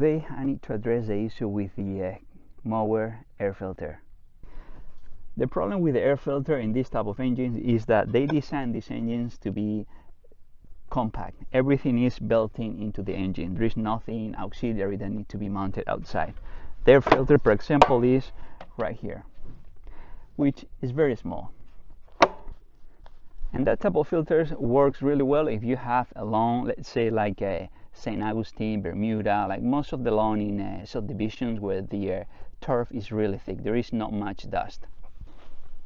Today I need to address the issue with the Mower air filter. The problem with the air filter in this type of engines is that they design these engines to be compact. Everything is built into the engine. There is nothing auxiliary that needs to be mounted outside. The air filter, for example, is right here, which is very small. And that type of filters works really well if you have a lawn, let's say like a St. Augustine, Bermuda, like most of the lawn in subdivisions where the turf is really thick. There is not much dust.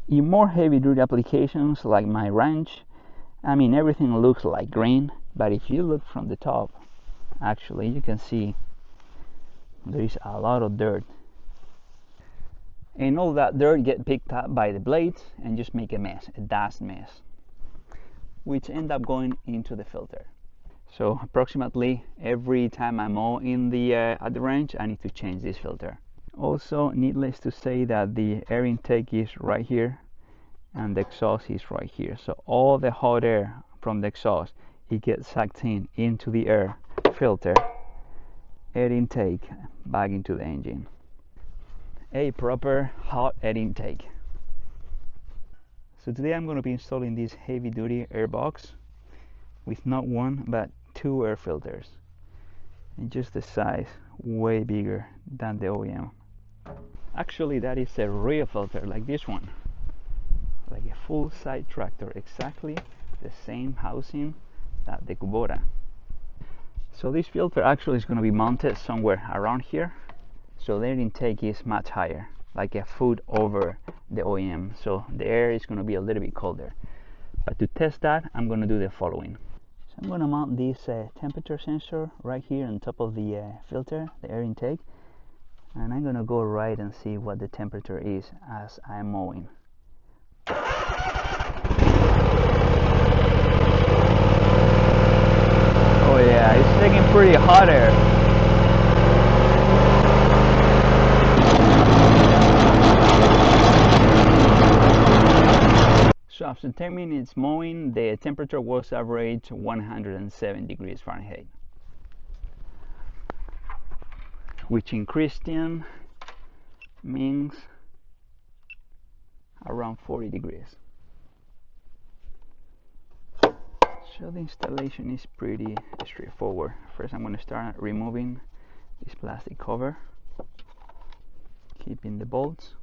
In more heavy duty applications like my ranch, I mean, everything looks like green, but if you look from the top, actually you can see there is a lot of dirt. And all that dirt get picked up by the blades and just make a mess, a dust mess, which end up going into the filter. So approximately every time I mow in the at the ranch, I need to change this filter. Also, needless to say that the air intake is right here and the exhaust is right here. So all the hot air from the exhaust, it gets sucked into the air filter, air intake back into the engine. A proper hot air intake. So today I'm going to be installing this heavy duty air box with not one but two air filters, and just the size way bigger than the OEM. Actually, that is a real filter, like this one, like a full side tractor, exactly the same housing that the Kubota. So this filter actually is going to be mounted somewhere around here, so the air intake is much higher, like a foot over the OEM, so the air is going to be a little bit colder. But to test that, I'm going to do the following. So I'm going to mount this temperature sensor right here on top of the filter, the air intake, and I'm going to go right and see what the temperature is as I'm mowing. Oh yeah, it's taking pretty hot air. So after 10 minutes mowing, the temperature was average 107 degrees Fahrenheit, which in Christian means around 40 degrees. So the installation is pretty straightforward. First I'm going to start removing this plastic cover, keeping the bolts.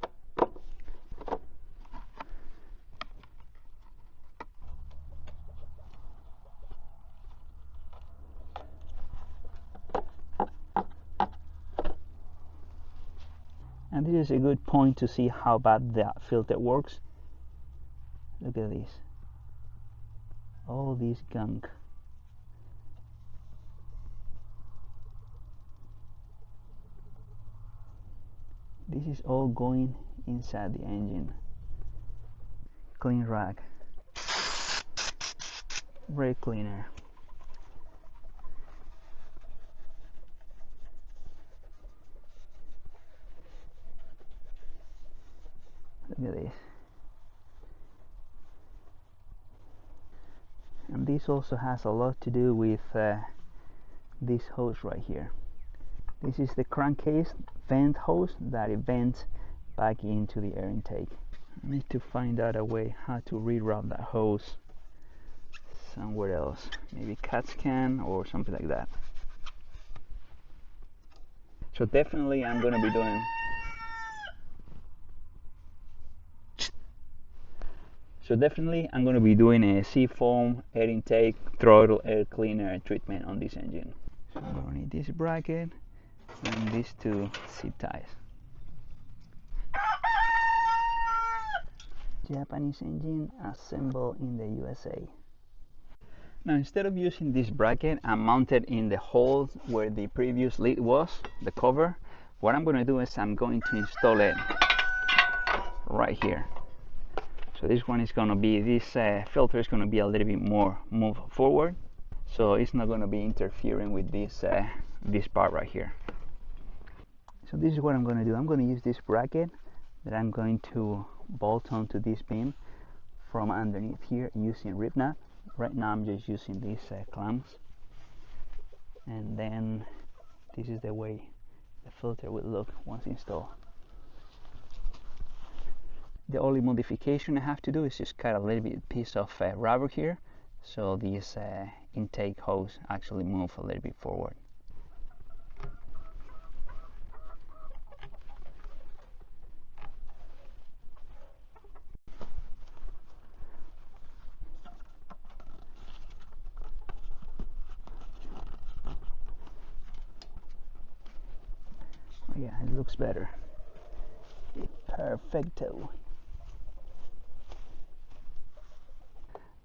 And this is a good point to see how bad the filter works. Look at this. All this gunk. This is all going inside the engine. Clean rag. Brake cleaner. Look at this. And this also has a lot to do with this hose right here. This is the crankcase vent hose that it vents back into the air intake. I need to find out a way how to reroute that hose somewhere else, maybe CAT scan or something like that. So definitely I'm going to be doing a seafoam air intake throttle air cleaner treatment on this engine. So I'm going to need this bracket and these two zip ties. Japanese engine assembled in the USA. Now instead of using this bracket and mounted in the hole where the previous lid was, the cover, what I'm going to do is I'm going to install it right here. So this one is going to be, this filter is going to be a little bit more moved forward, so it's not going to be interfering with this this part right here. So this is what I'm going to do. I'm going to use this bracket that I'm going to bolt onto this beam from underneath here using rib nut. Right now I'm just using these clamps, and then This is the way the filter will look once installed. The only modification I have to do is just cut a little bit piece of rubber here, so this intake hose actually move a little bit forward. Yeah, it looks better. Perfecto.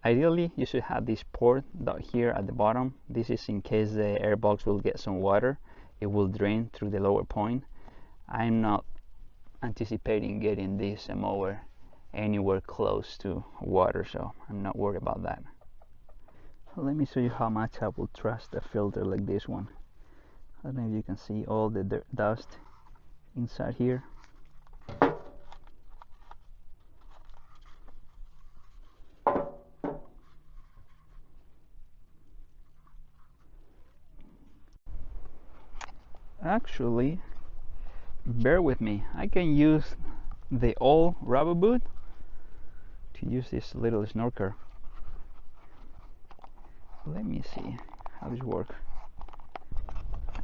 Ideally, you should have this port down here at the bottom. This is in case the air box will get some water. It will drain through the lower point. I'm not anticipating getting this mower anywhere close to water, so I'm not worried about that. So let me show you how much I will trust a filter like this one. I don't know if you can see all the dust inside here. Actually, bear with me, I can use the old rubber boot to use this little snorkel. Let me see how this works.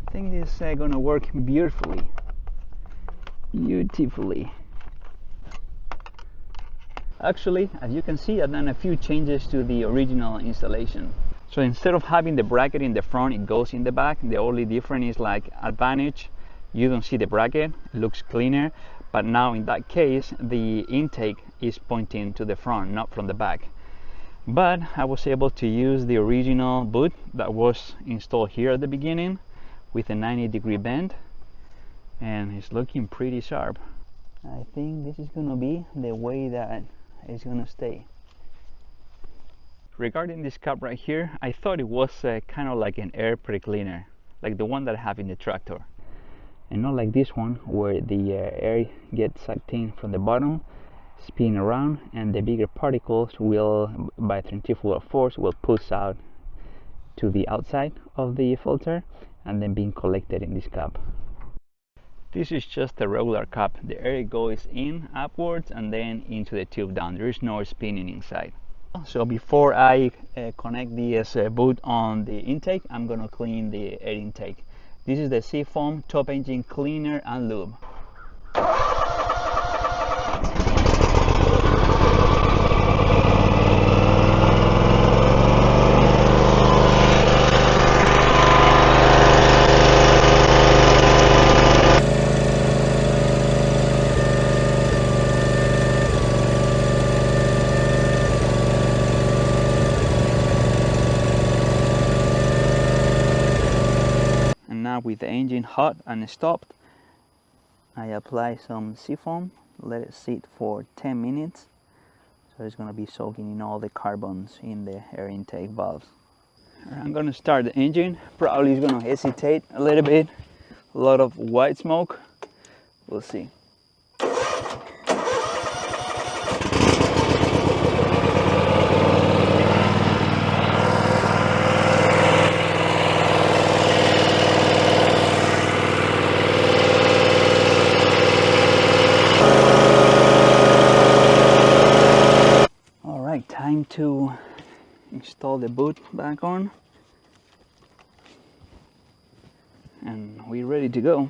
I think this is gonna work beautifully. Actually, as you can see, I've done a few changes to the original installation. So instead of having the bracket in the front, it goes in the back. The only difference is like advantage, you don't see the bracket, it looks cleaner. But now in that case, the intake is pointing to the front, not from the back. But I was able to use the original boot that was installed here at the beginning with a 90-degree bend, and it's looking pretty sharp. I think this is gonna be the way that it's gonna stay. Regarding this cup right here, I thought it was kind of like an air pre-cleaner, like the one that I have in the tractor, and not like this one where the air gets sucked in from the bottom, spin around, and the bigger particles will, by centrifugal force, will push out to the outside of the filter and then being collected in this cup. This is just a regular cup. The air goes in upwards and then into the tube down. There is no spinning inside. So before I connect this boot on the intake, I'm gonna clean the air intake. This is the Seafoam Top Engine Cleaner and Lube. Now with the engine hot and stopped, I apply some Seafoam, let it sit for 10 minutes. So it's going to be soaking in all the carbons in the air intake valves. I'm going to start the engine. Probably it's going to hesitate a little bit. A lot of white smoke. We'll see. Time to install the boot back on, and we're ready to go.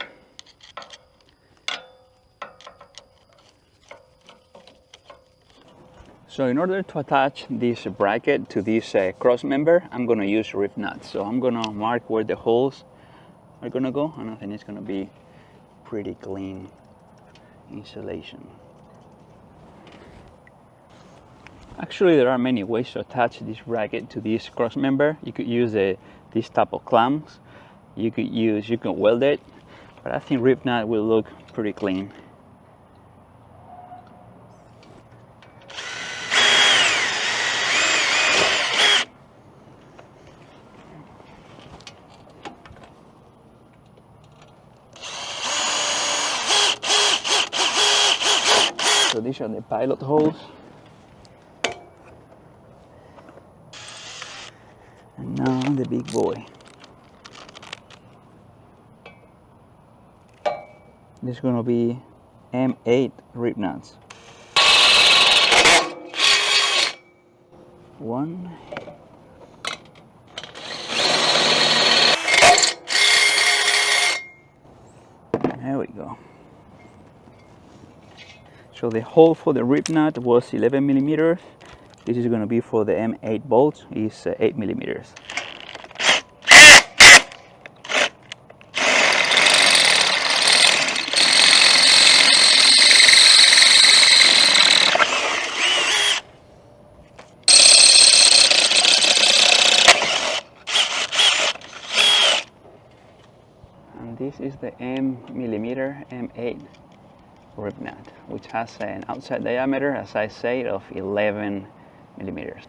So in order to attach this bracket to this cross member, I'm going to use rib nuts. So I'm going to mark where the holes are going to go, and I think it's going to be pretty clean installation. Actually, there are many ways to attach this bracket to this cross member. You could use this type of clamps. You can weld it, but I think rib nut will look pretty clean. So these are the pilot holes. And now the big boy. This is gonna be M8 rib nuts. One. There we go. So the hole for the rib nut was 11 millimeters. This is going to be for the M8 bolts, is 8 millimeters. And this is the M8 rib nut, which has an outside diameter, as I said, of 11 millimeters.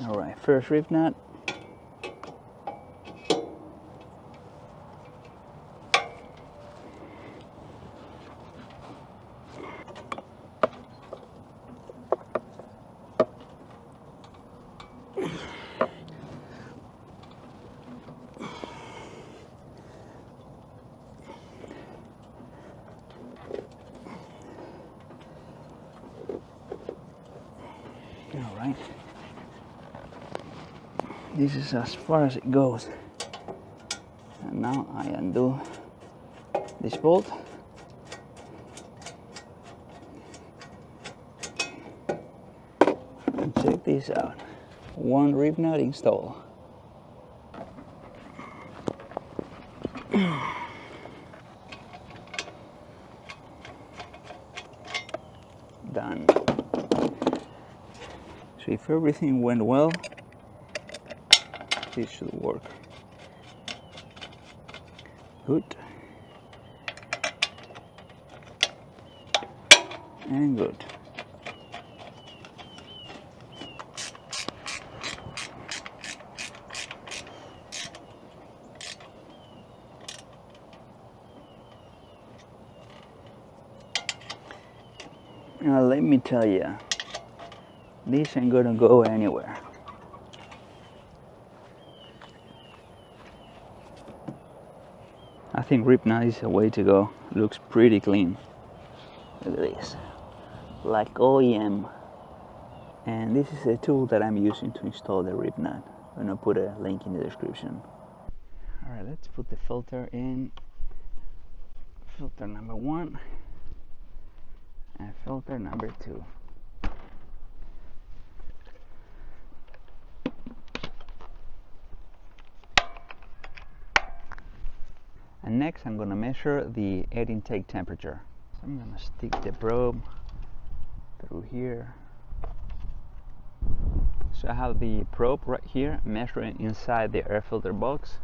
All right, first rib nut. All right, this is as far as it goes. And now I undo this bolt. And check this out. One rib nut installed. Done. So if everything went well, this should work. Good. And good. Now let me tell you, this ain't gonna go anywhere. I think rib nut is the way to go. Looks pretty clean. Look at this, like OEM. And this is a tool that I'm using to install the rib nut. I'm gonna put a link in the description. All right, let's put the filter in. Filter number 1 and filter number 2. And next I'm going to measure the air intake temperature. So I'm going to stick the probe through here. So I have the probe right here measuring inside the air filter box,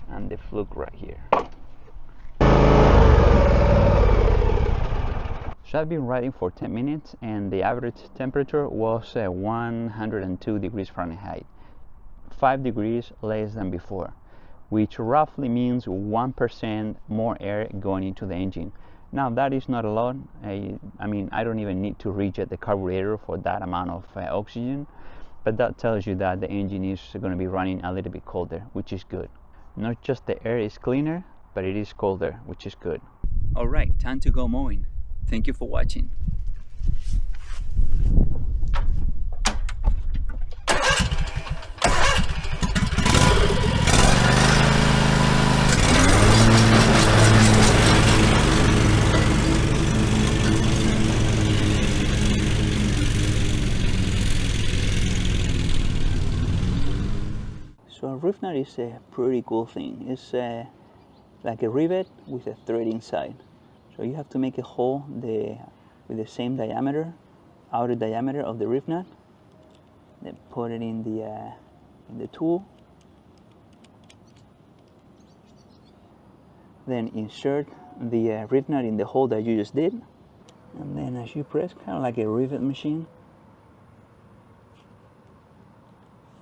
and the fluke right here. So I've been riding for 10 minutes and the average temperature was 102 degrees Fahrenheit, 5 degrees less than before, which roughly means 1% more air going into the engine. Now that is not a lot. I mean, I don't even need to rejet the carburetor for that amount of oxygen, but that tells you that the engine is going to be running a little bit colder, which is good. Not just the air is cleaner, but it is colder, which is good. All right, time to go mowing. Thank you for watching. So a rib nut is a pretty cool thing. It's like a rivet with a thread inside. So you have to make a hole with the same diameter, outer diameter of the rib nut. Then put it in the tool. Then insert the rib nut in the hole that you just did. And then as you press, kind of like a rivet machine,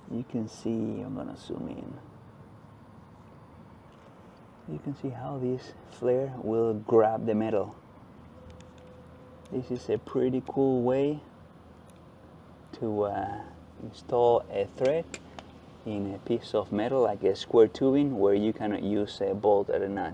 you can see, I'm gonna zoom in. You can see how this flare will grab the metal. This is a pretty cool way to install a thread in a piece of metal, like a square tubing, where you cannot use a bolt or a nut.